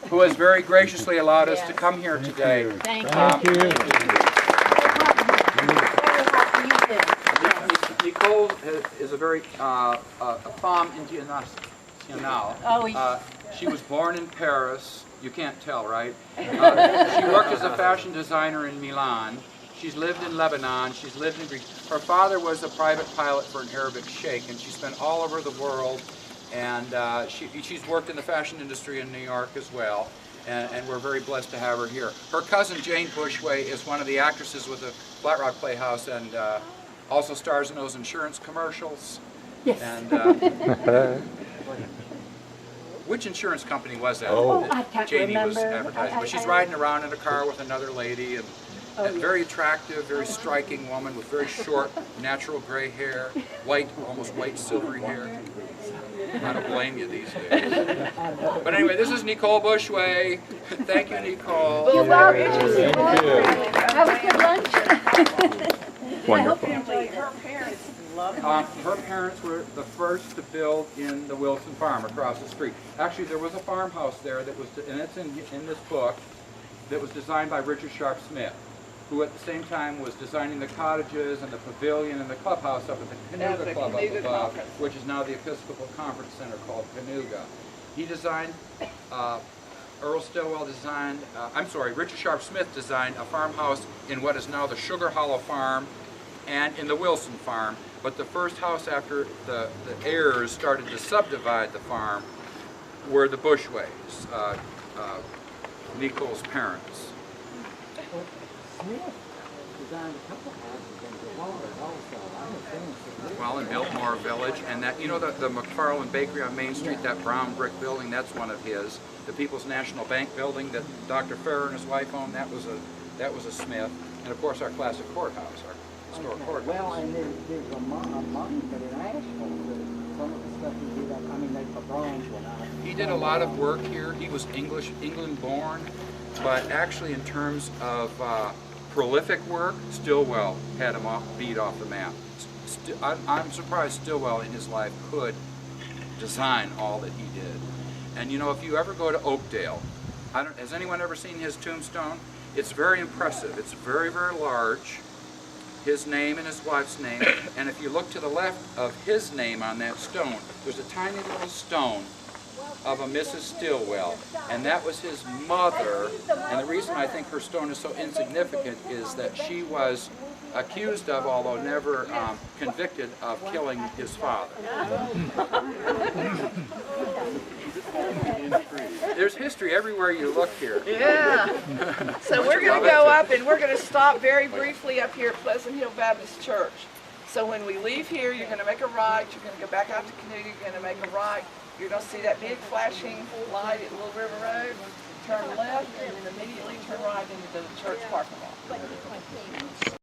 who has very graciously allowed us to come here today. Thank you. Nicole is a very femme internationale. She was born in Paris. You can't tell, right? She worked as a fashion designer in Milan. She's lived in Lebanon. She's lived in Greece. Her father was a private pilot for an Arabic sheikh, and she spent all over the world. And she's worked in the fashion industry in New York as well. And we're very blessed to have her here. Her cousin Jane Bushway is one of the actresses with the Flat Rock Playhouse and also stars in those insurance commercials. Yes. And, which insurance company was that? I can't Janie remember. was advertising. But she's riding around in a car with another lady, and very attractive, very striking woman with very short, natural gray hair, white, almost white silvery hair. I don't blame you these days. But anyway, this is Nicole Bushway. Thank you, Nicole. Thank you. Have a good lunch. Wonderful. Her parents loved Her parents were the first to build in the Wilson farm across the street. Actually, there was a farmhouse there that was, and it's in this book, that was designed by Richard Sharp Smith, who at the same time was designing the cottages and the pavilion and the clubhouse up at the Canuga Club up above, which is now the Episcopal Conference Center called Canuga. He designed, Earl Stillwell designed, Richard Sharp Smith designed a farmhouse in what is now the Sugar Hollow Farm and in the Wilson Farm. But the first house after the heirs started to subdivide the farm were the Bushways, Nicole's parents. Well, in Biltmore Village, and that, you know, the McFarland Bakery on Main Street, that brown brick building, that's one of his. The People's National Bank building that Dr. Farrer and his wife owned, that was a Smith. And of course our classic courthouse, our historic courthouse. Well, and there's a monument in Asheville that some of the stuff he did, I mean, the bronze one. He did a lot of work here. He was England born, but actually in terms of prolific work, Stillwell had him beat off the map. I'm surprised Stillwell in his life could design all that he did. And you know, if you ever go to Oakdale, has anyone ever seen his tombstone? It's very impressive. It's very, very large. His name and his wife's name. And if you look to the left of his name on that stone, there's a tiny little stone of a Mrs. Stillwell, and that was his mother. And the reason I think her stone is so insignificant is that she was accused of, although never convicted of, killing his father. There's history everywhere you look here. Yeah. So we're going to go up and we're going to stop very briefly up here at Pleasant Hill Baptist Church. So when we leave here, you're going to make a right, you're going to go back out to Canuga, you're going to make a right. You're going to see that big flashing light at Little River Road. Turn left and then immediately turn right into the church parking lot.